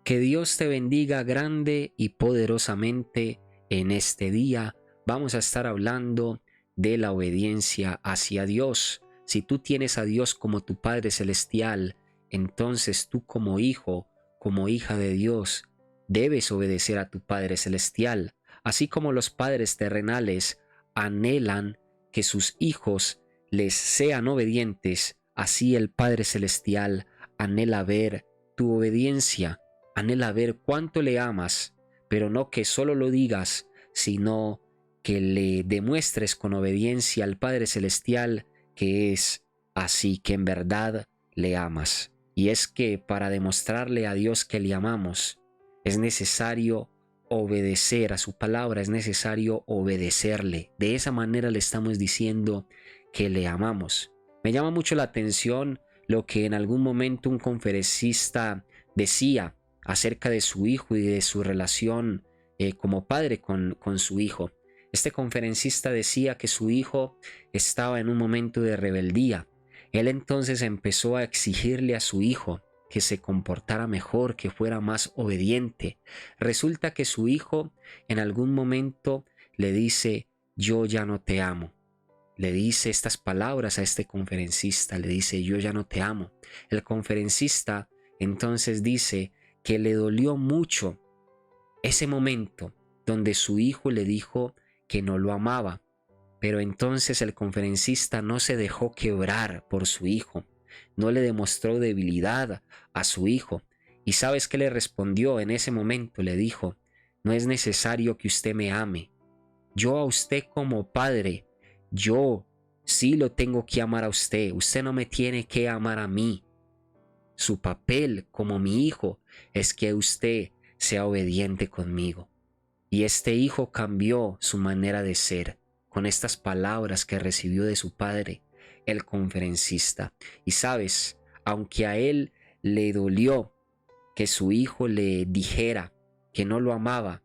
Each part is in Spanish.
Que Dios te bendiga grande y poderosamente en este día. Vamos a estar hablando de la obediencia hacia Dios. Si tú tienes a Dios como tu Padre Celestial, entonces tú como hijo, como hija de Dios, debes obedecer a tu Padre Celestial. Así como los padres terrenales anhelan que sus hijos les sean obedientes, así el Padre Celestial anhela ver tu obediencia, anhela ver cuánto le amas, pero no que solo lo digas, sino que le demuestres con obediencia al Padre Celestial que es así, que en verdad le amas. Y es que para demostrarle a Dios que le amamos, es necesario obedecer a su palabra, es necesario obedecerle. De esa manera le estamos diciendo que le amamos. Me llama mucho la atención lo que en algún momento un conferencista decía acerca de su hijo y de su relación como padre con su hijo. Este conferencista decía que su hijo estaba en un momento de rebeldía. Él entonces empezó a exigirle a su hijo que se comportara mejor, que fuera más obediente. Resulta que su hijo en algún momento le dice: yo ya no te amo. Le dice estas palabras a este conferencista, le dice: yo ya no te amo. El conferencista entonces dice que le dolió mucho ese momento donde su hijo le dijo que no lo amaba. Pero entonces el conferencista no se dejó quebrar por su hijo, no le demostró debilidad a su hijo. ¿Y sabes qué le respondió en ese momento? Le dijo: no es necesario que usted me ame. Yo a usted como padre, yo sí lo tengo que amar a usted. Usted no me tiene que amar a mí. Su papel como mi hijo es que usted sea obediente conmigo. Y este hijo cambió su manera de ser con estas palabras que recibió de su padre, el conferencista. Y sabes, aunque a él le dolió que su hijo le dijera que no lo amaba,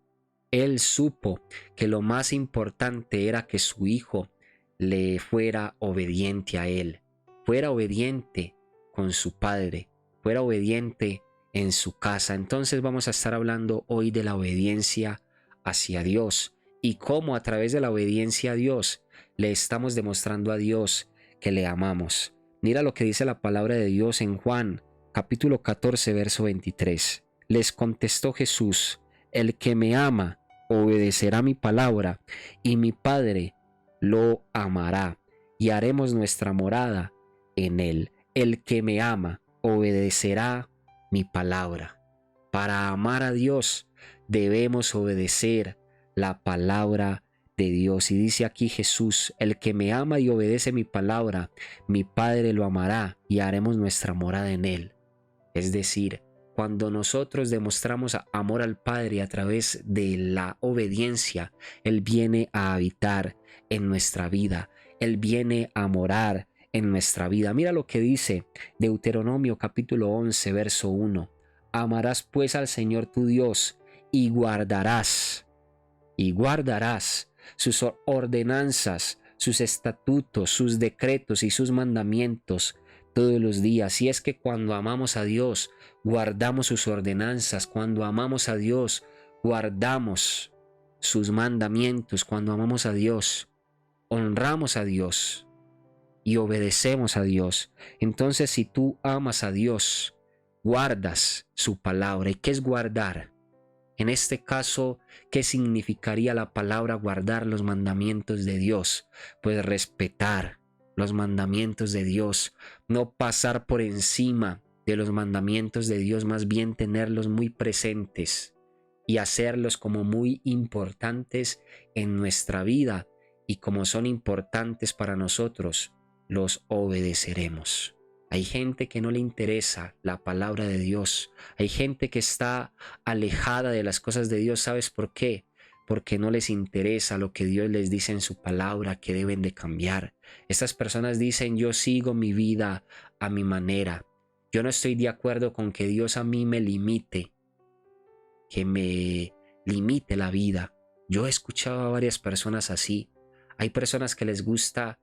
él supo que lo más importante era que su hijo le fuera obediente a él, fuera obediente con su padre, fuera obediente en su casa. Entonces vamos a estar hablando hoy de la obediencia hacia Dios y cómo a través de la obediencia a Dios le estamos demostrando a Dios que le amamos. Mira lo que dice la palabra de Dios en Juan capítulo 14 verso 23. Les contestó Jesús: el que me ama obedecerá mi palabra, y mi Padre lo amará, y haremos nuestra morada en él. El que me ama obedecerá mi palabra. Para amar a Dios debemos obedecer la palabra de Dios. Y dice aquí Jesús: el que me ama y obedece mi palabra, mi Padre lo amará y haremos nuestra morada en él. Es decir, cuando nosotros demostramos amor al Padre a través de la obediencia, Él viene a habitar en nuestra vida. Él viene a morar en nuestra vida. Mira lo que dice Deuteronomio capítulo 11, verso 1. Amarás pues al Señor tu Dios y guardarás sus ordenanzas, sus estatutos, sus decretos y sus mandamientos todos los días. Y es que cuando amamos a Dios, guardamos sus ordenanzas. Cuando amamos a Dios, guardamos sus mandamientos. Cuando amamos a Dios, honramos a Dios y obedecemos a Dios. Entonces, si tú amas a Dios, guardas su palabra. ¿Y qué es guardar? En este caso, ¿qué significaría la palabra guardar los mandamientos de Dios? Pues respetar los mandamientos de Dios, no pasar por encima de los mandamientos de Dios, más bien tenerlos muy presentes y hacerlos como muy importantes en nuestra vida, y como son importantes para nosotros, los obedeceremos. Hay gente que no le interesa la palabra de Dios. Hay gente que está alejada de las cosas de Dios. ¿Sabes por qué? Porque no les interesa lo que Dios les dice en su palabra que deben de cambiar. Estas personas dicen: yo sigo mi vida a mi manera. Yo no estoy de acuerdo con que Dios a mí me limite, que me limite la vida. Yo he escuchado a varias personas así. Hay personas que les gusta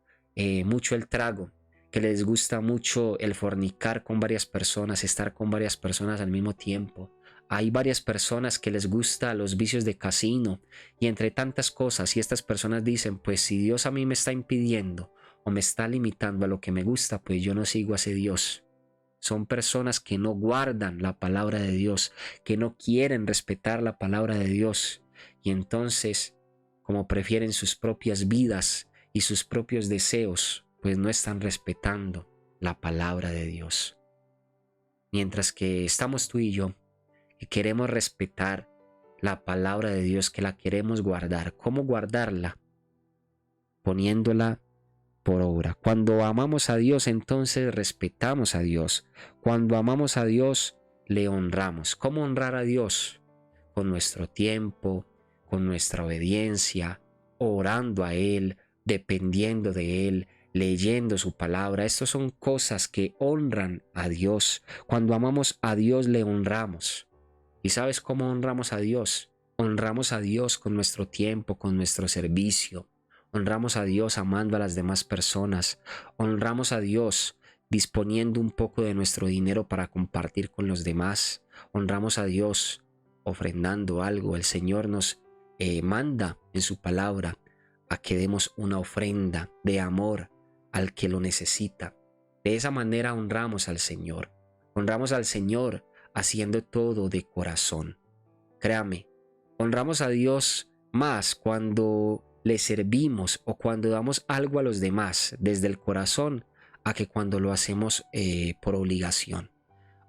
mucho el trago, que les gusta mucho el fornicar con varias personas, estar con varias personas al mismo tiempo. Hay varias personas que les gusta los vicios de casino y entre tantas cosas, y estas personas dicen, pues si Dios a mí me está impidiendo o me está limitando a lo que me gusta, pues yo no sigo a ese Dios. Son personas que no guardan la palabra de Dios, que no quieren respetar la palabra de Dios. Y entonces, como prefieren sus propias vidas y sus propios deseos, pues no están respetando la palabra de Dios. Mientras que estamos tú y yo, que queremos respetar la palabra de Dios, que la queremos guardar. ¿Cómo guardarla? Poniéndola por obra. Cuando amamos a Dios, entonces respetamos a Dios. Cuando amamos a Dios, le honramos. ¿Cómo honrar a Dios? Con nuestro tiempo, con nuestra obediencia, orando a Él, dependiendo de Él, leyendo su palabra. Estas son cosas que honran a Dios. Cuando amamos a Dios, le honramos. ¿Y sabes cómo honramos a Dios? Honramos a Dios con nuestro tiempo, con nuestro servicio. Honramos a Dios amando a las demás personas. Honramos a Dios disponiendo un poco de nuestro dinero para compartir con los demás. Honramos a Dios ofrendando algo. El Señor nos manda en su palabra a que demos una ofrenda de amor al que lo necesita. De esa manera honramos al Señor. Honramos al Señor haciendo todo de corazón. Créame, honramos a Dios más cuando le servimos o cuando damos algo a los demás desde el corazón a que cuando lo hacemos por obligación.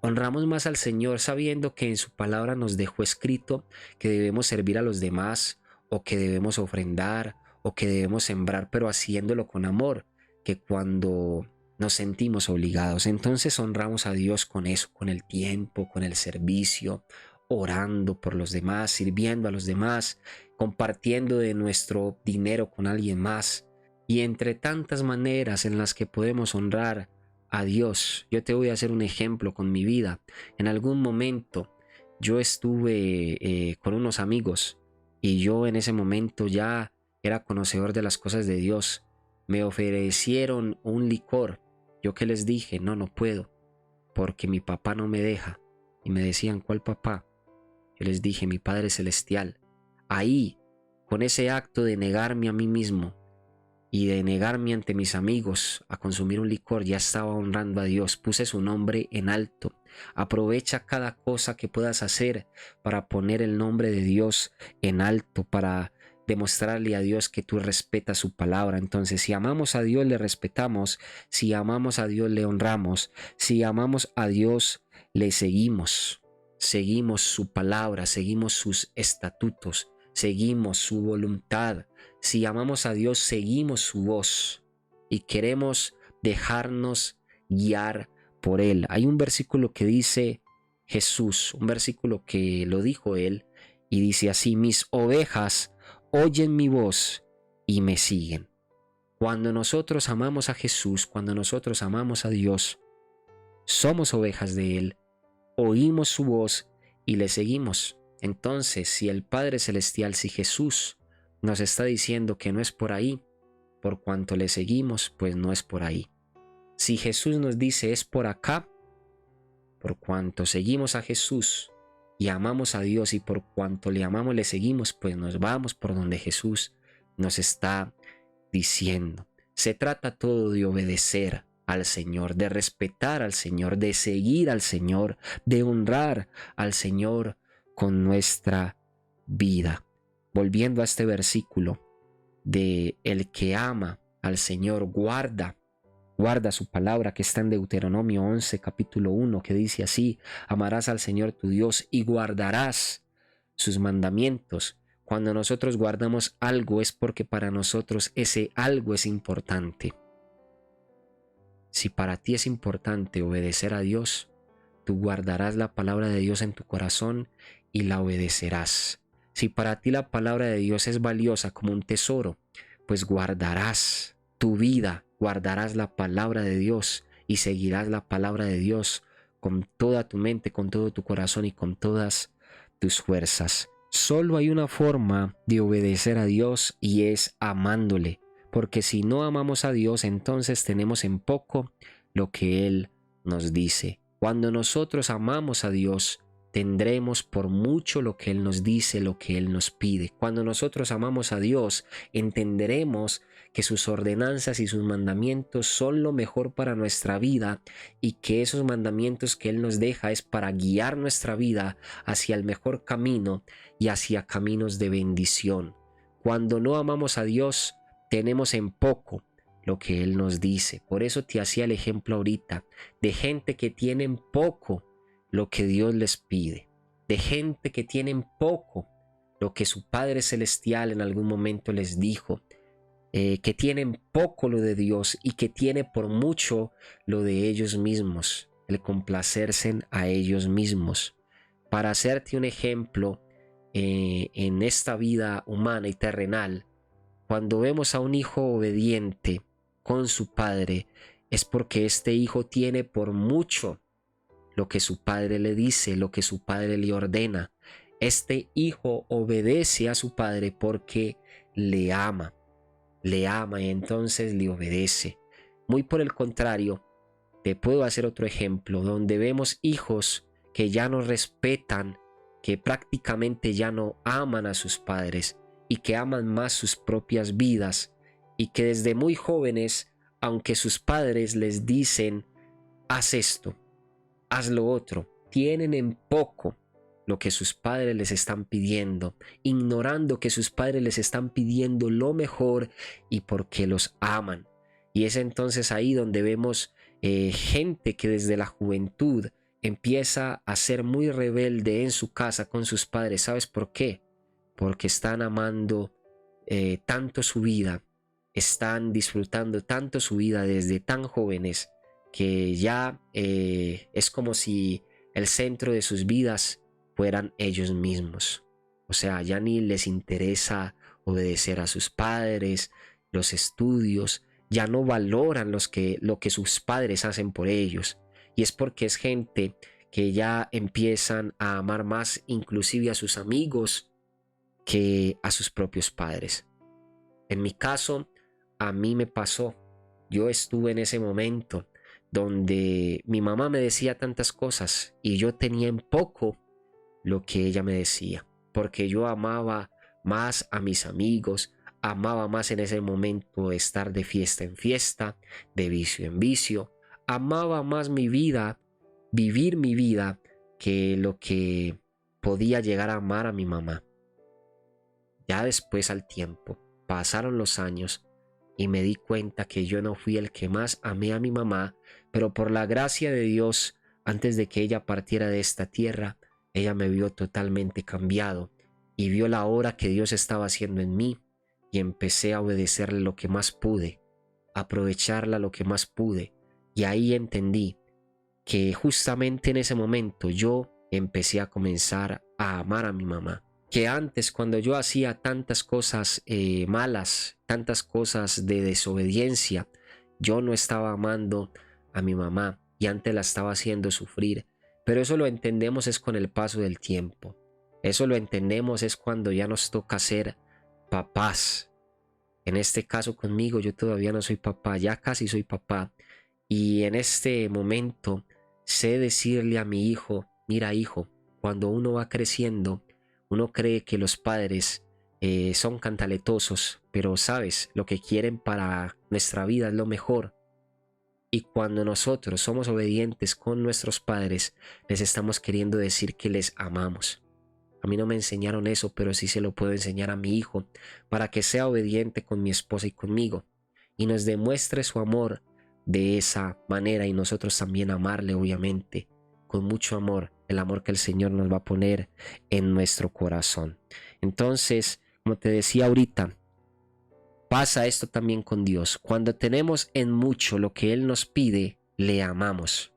Honramos más al Señor sabiendo que en su palabra nos dejó escrito que debemos servir a los demás o que debemos ofrendar o que debemos sembrar, pero haciéndolo con amor, que cuando nos sentimos obligados. Entonces honramos a Dios con eso, con el tiempo, con el servicio, orando por los demás, sirviendo a los demás, compartiendo de nuestro dinero con alguien más. Y entre tantas maneras en las que podemos honrar a Dios, yo te voy a hacer un ejemplo con mi vida. En algún momento yo estuve con unos amigos y yo en ese momento ya era conocedor de las cosas de Dios. Me ofrecieron un licor. Yo que les dije, no puedo, porque mi papá no me deja. Y me decían, ¿cuál papá? Yo les dije, mi Padre Celestial. Ahí, con ese acto de negarme a mí mismo y de negarme ante mis amigos a consumir un licor, ya estaba honrando a Dios. Puse su nombre en alto. Aprovecha cada cosa que puedas hacer para poner el nombre de Dios en alto, para demostrarle a Dios que tú respetas su palabra. Entonces, si amamos a Dios, le respetamos. Si amamos a Dios, le honramos. Si amamos a Dios, le seguimos. Seguimos su palabra, seguimos sus estatutos, seguimos su voluntad. Si amamos a Dios, seguimos su voz y queremos dejarnos guiar por Él. Hay un versículo que dice Jesús, un versículo que lo dijo Él, y dice así: mis ovejas oyen mi voz y me siguen. Cuando nosotros amamos a Jesús, cuando nosotros amamos a Dios, somos ovejas de Él, oímos su voz y le seguimos. Entonces, si el Padre Celestial, si Jesús nos está diciendo que no es por ahí, por cuanto le seguimos, pues no es por ahí. Si Jesús nos dice es por acá, por cuanto seguimos a Jesús y amamos a Dios, y por cuanto le amamos, le seguimos, pues nos vamos por donde Jesús nos está diciendo. Se trata todo de obedecer al Señor, de respetar al Señor, de seguir al Señor, de honrar al Señor con nuestra vida. Volviendo a este versículo de el que ama al Señor guarda su palabra, que está en Deuteronomio 11, capítulo 1, que dice así: amarás al Señor tu Dios y guardarás sus mandamientos. Cuando nosotros guardamos algo es porque para nosotros ese algo es importante. Si para ti es importante obedecer a Dios, tú guardarás la palabra de Dios en tu corazón y la obedecerás. Si para ti la palabra de Dios es valiosa como un tesoro, pues guardarás tu vida, guardarás la palabra de Dios y seguirás la palabra de Dios con toda tu mente, con todo tu corazón y con todas tus fuerzas. Solo hay una forma de obedecer a Dios y es amándole, porque si no amamos a Dios, entonces tenemos en poco lo que Él nos dice. Cuando nosotros amamos a Dios, tendremos por mucho lo que Él nos dice, lo que Él nos pide. Cuando nosotros amamos a Dios, entenderemos que sus ordenanzas y sus mandamientos son lo mejor para nuestra vida y que esos mandamientos que Él nos deja es para guiar nuestra vida hacia el mejor camino y hacia caminos de bendición. Cuando no amamos a Dios, tenemos en poco lo que Él nos dice. Por eso te hacía el ejemplo ahorita de gente que tienen poco lo que Dios les pide, de gente que tienen poco lo que su Padre Celestial en algún momento les dijo, que tienen poco lo de Dios y que tiene por mucho lo de ellos mismos, el complacerse a ellos mismos. Para hacerte un ejemplo, en esta vida humana y terrenal, cuando vemos a un hijo obediente con su padre, es porque este hijo tiene por mucho lo que su padre le dice, lo que su padre le ordena. Este hijo obedece a su padre porque le ama y entonces le obedece. Muy por el contrario, te puedo hacer otro ejemplo donde vemos hijos que ya no respetan, que prácticamente ya no aman a sus padres y que aman más sus propias vidas y que desde muy jóvenes, aunque sus padres les dicen, haz esto, haz lo otro, tienen en poco lo que sus padres les están pidiendo, ignorando que sus padres les están pidiendo lo mejor y porque los aman. Y es entonces ahí donde vemos gente que desde la juventud empieza a ser muy rebelde en su casa con sus padres. ¿Sabes por qué? Porque están amando tanto su vida, están disfrutando tanto su vida desde tan jóvenes, que ya es como si el centro de sus vidas fueran ellos mismos. O sea, ya ni les interesa obedecer a sus padres, los estudios, ya no valoran lo que sus padres hacen por ellos. Y es porque es gente que ya empiezan a amar más inclusive a sus amigos que a sus propios padres. En mi caso, a mí me pasó. Yo estuve en ese momento donde mi mamá me decía tantas cosas y yo tenía en poco lo que ella me decía, porque yo amaba más a mis amigos, amaba más en ese momento estar de fiesta en fiesta, de vicio en vicio, amaba más mi vida, vivir mi vida, que lo que podía llegar a amar a mi mamá. Ya después, al tiempo, pasaron los años y me di cuenta que yo no fui el que más amé a mi mamá, pero por la gracia de Dios, antes de que ella partiera de esta tierra, ella me vio totalmente cambiado y vio la obra que Dios estaba haciendo en mí y empecé a obedecerle lo que más pude, aprovecharla lo que más pude, y ahí entendí que justamente en ese momento yo empecé a comenzar a amar a mi mamá. Que antes, cuando yo hacía tantas cosas malas, tantas cosas de desobediencia, yo no estaba amando a mi mamá y antes la estaba haciendo sufrir. Pero eso lo entendemos es con el paso del tiempo. Eso lo entendemos es cuando ya nos toca ser papás. En este caso conmigo, yo todavía no soy papá, ya casi soy papá. Y en este momento sé decirle a mi hijo, mira hijo, cuando uno va creciendo, uno cree que los padres son cantaletosos, pero sabes, lo que quieren para nuestra vida es lo mejor. Y cuando nosotros somos obedientes con nuestros padres, les estamos queriendo decir que les amamos. A mí no me enseñaron eso, pero sí se lo puedo enseñar a mi hijo para que sea obediente con mi esposa y conmigo y nos demuestre su amor de esa manera, y nosotros también amarle, obviamente, con mucho amor, el amor que el Señor nos va a poner en nuestro corazón. Entonces, como te decía ahorita, pasa esto también con Dios. Cuando tenemos en mucho lo que Él nos pide, le amamos.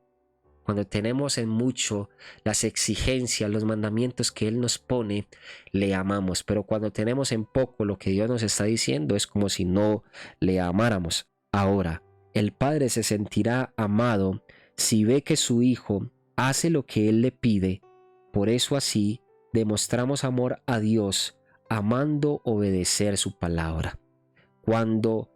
Cuando tenemos en mucho las exigencias, los mandamientos que Él nos pone, le amamos. Pero cuando tenemos en poco lo que Dios nos está diciendo, es como si no le amáramos. Ahora, el Padre se sentirá amado si ve que su Hijo hace lo que Él le pide. Por eso así demostramos amor a Dios, amando obedecer su palabra. Cuando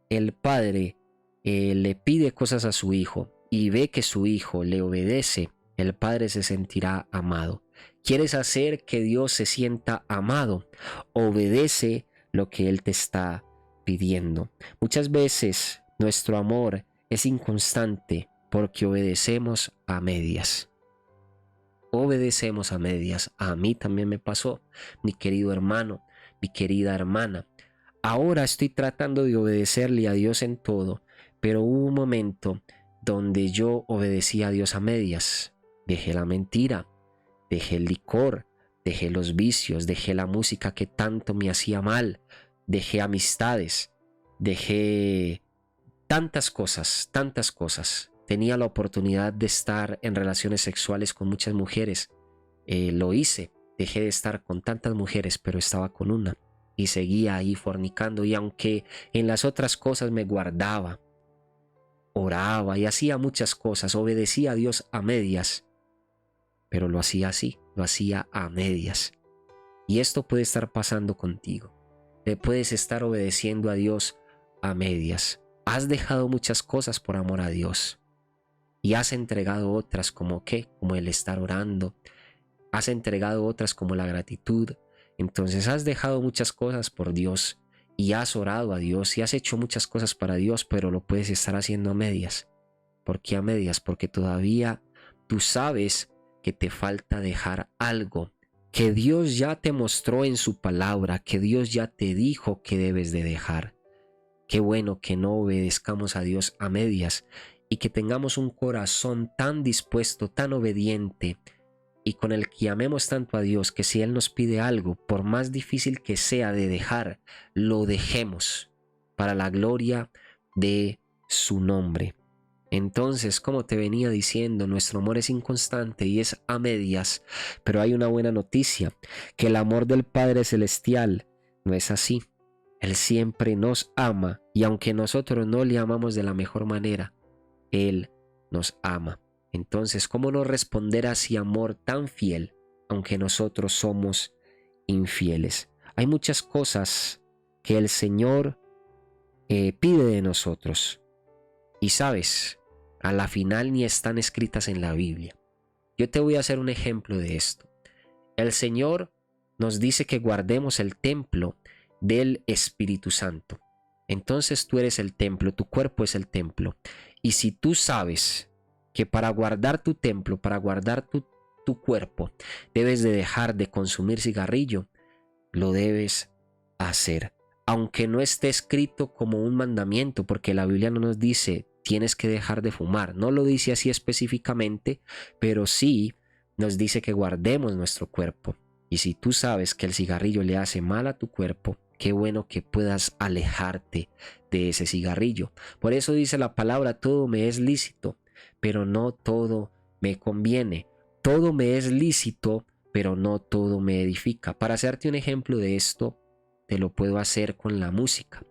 el Padre le pide cosas a su Hijo y ve que su Hijo le obedece, el Padre se sentirá amado. ¿Quieres hacer que Dios se sienta amado? Obedece lo que Él te está pidiendo. Muchas veces nuestro amor es inconstante porque obedecemos a medias. Obedecemos a medias. A mí también me pasó, mi querido hermano, mi querida hermana. Ahora estoy tratando de obedecerle a Dios en todo, pero hubo un momento donde yo obedecí a Dios a medias. Dejé la mentira, dejé el licor, dejé los vicios, dejé la música que tanto me hacía mal, dejé amistades, dejé tantas cosas, tantas cosas. Tenía la oportunidad de estar en relaciones sexuales con muchas mujeres. Lo hice, dejé de estar con tantas mujeres, pero estaba con una y seguía ahí fornicando. Y aunque en las otras cosas me guardaba, oraba y hacía muchas cosas, obedecía a Dios a medias, pero lo hacía así, lo hacía a medias. Y esto puede estar pasando contigo. Le puedes estar obedeciendo a Dios a medias. Has dejado muchas cosas por amor a Dios y has entregado otras como ¿qué? Como el estar orando. Has entregado otras como la gratitud. Entonces has dejado muchas cosas por Dios y has orado a Dios y has hecho muchas cosas para Dios, pero lo puedes estar haciendo a medias. ¿Por qué a medias? Porque todavía tú sabes que te falta dejar algo que Dios ya te mostró en su palabra, que Dios ya te dijo que debes de dejar. Qué bueno que no obedezcamos a Dios a medias y que tengamos un corazón tan dispuesto, tan obediente y con el que amemos tanto a Dios que si Él nos pide algo, por más difícil que sea de dejar, lo dejemos para la gloria de su nombre. Entonces, como te venía diciendo, nuestro amor es inconstante y es a medias, pero hay una buena noticia, que el amor del Padre Celestial no es así. Él siempre nos ama y aunque nosotros no le amamos de la mejor manera, Él nos ama. Entonces, ¿cómo no responder a ese amor tan fiel, aunque nosotros somos infieles? Hay muchas cosas que el Señor pide de nosotros y sabes, a la final ni están escritas en la Biblia. Yo te voy a hacer un ejemplo de esto. El Señor nos dice que guardemos el templo del Espíritu Santo. Entonces tú eres el templo, tu cuerpo es el templo. Y si tú sabes que para guardar tu templo, para guardar tu cuerpo, debes de dejar de consumir cigarrillo, lo debes hacer. Aunque no esté escrito como un mandamiento, porque la Biblia no nos dice tienes que dejar de fumar. No lo dice así específicamente, pero sí nos dice que guardemos nuestro cuerpo. Y si tú sabes que el cigarrillo le hace mal a tu cuerpo, qué bueno que puedas alejarte de ese cigarrillo. Por eso dice la palabra, todo me es lícito, pero no todo me conviene. Todo me es lícito, pero no todo me edifica. Para hacerte un ejemplo de esto, te lo puedo hacer con la música.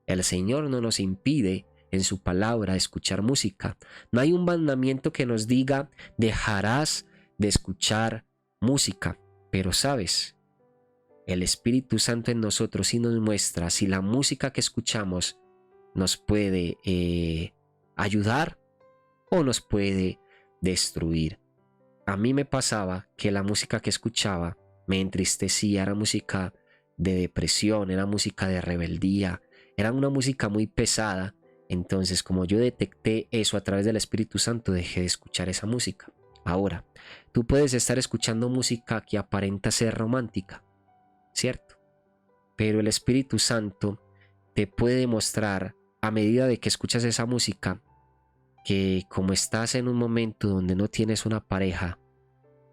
El Señor no nos impide en su palabra escuchar música. No hay un mandamiento que nos diga dejarás de escuchar música. Pero sabes, el Espíritu Santo en nosotros sí nos muestra si la música que escuchamos nos puede ayudar o nos puede destruir. A mí me pasaba que la música que escuchaba me entristecía, era música de depresión, era música de rebeldía, era una música muy pesada. Entonces, como yo detecté eso a través del Espíritu Santo, dejé de escuchar esa música. Ahora, tú puedes estar escuchando música que aparenta ser romántica, ¿cierto? Pero el Espíritu Santo te puede mostrar a medida de que escuchas esa música que como estás en un momento donde no tienes una pareja,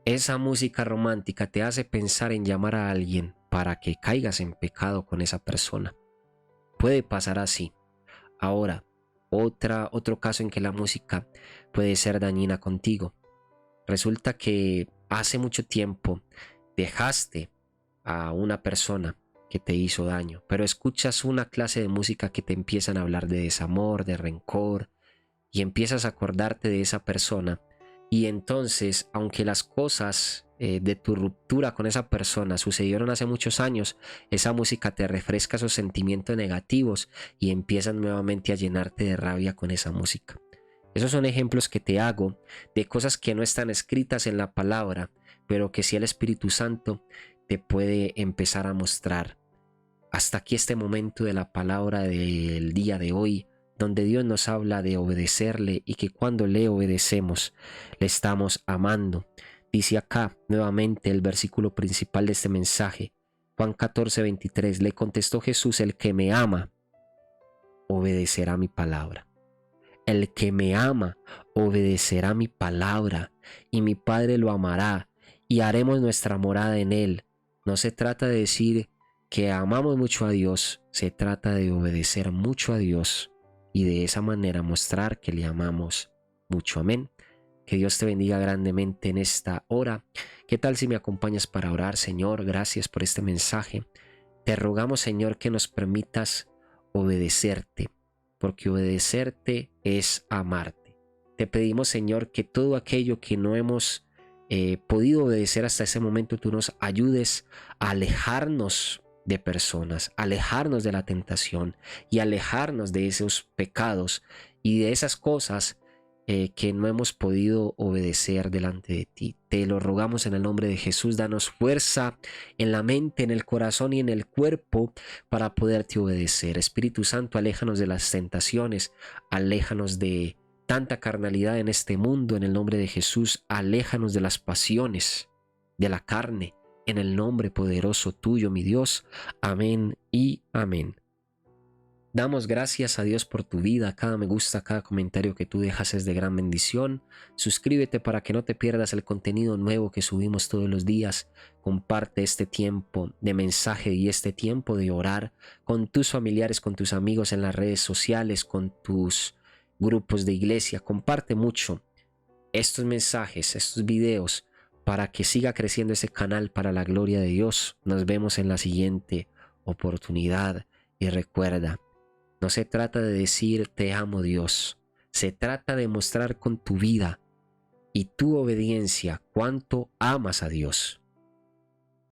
esa música romántica te hace pensar en llamar a alguien para que caigas en pecado con esa persona. Puede pasar así. Ahora, otro caso en que la música puede ser dañina contigo. Resulta que hace mucho tiempo dejaste a una persona que te hizo daño, pero escuchas una clase de música que te empiezan a hablar de desamor, de rencor, y empiezas a acordarte de esa persona. Y entonces, aunque las cosas de tu ruptura con esa persona sucedieron hace muchos años, esa música te refresca esos sentimientos negativos y empiezas nuevamente a llenarte de rabia con esa música. Esos son ejemplos que te hago de cosas que no están escritas en la palabra, pero que sí el Espíritu Santo te puede empezar a mostrar. Hasta aquí este momento de la palabra del día de hoy, donde Dios nos habla de obedecerle y que cuando le obedecemos, le estamos amando. Dice acá nuevamente el versículo principal de este mensaje, Juan 14:23, le contestó Jesús: el que me ama, obedecerá mi palabra. El que me ama, obedecerá mi palabra, y mi Padre lo amará, y haremos nuestra morada en él. No se trata de decir que amamos mucho a Dios, se trata de obedecer mucho a Dios y de esa manera mostrar que le amamos mucho. Amén. Que Dios te bendiga grandemente en esta hora. ¿Qué tal si me acompañas para orar? Señor, gracias por este mensaje. Te rogamos, Señor, que nos permitas obedecerte, porque obedecerte es amarte. Te pedimos, Señor, que todo aquello que no hemos podido obedecer hasta ese momento, tú nos ayudes a alejarnos de personas, alejarnos de la tentación y alejarnos de esos pecados y de esas cosas que no hemos podido obedecer delante de ti. Te lo rogamos en el nombre de Jesús. Danos fuerza en la mente, en el corazón y en el cuerpo para poderte obedecer. Espíritu Santo, aléjanos de las tentaciones, aléjanos de tanta carnalidad en este mundo. En el nombre de Jesús, aléjanos de las pasiones de la carne, en el nombre poderoso tuyo, mi Dios. Amén y amén. Damos gracias a Dios por tu vida. Cada me gusta, cada comentario que tú dejas es de gran bendición. Suscríbete para que no te pierdas el contenido nuevo que subimos todos los días. Comparte este tiempo de mensaje y este tiempo de orar con tus familiares, con tus amigos en las redes sociales, con tus grupos de iglesia. Comparte mucho estos mensajes, estos videos, para que siga creciendo ese canal para la gloria de Dios. Nos vemos en la siguiente oportunidad y recuerda, no se trata de decir te amo Dios, se trata de mostrar con tu vida y tu obediencia cuánto amas a Dios.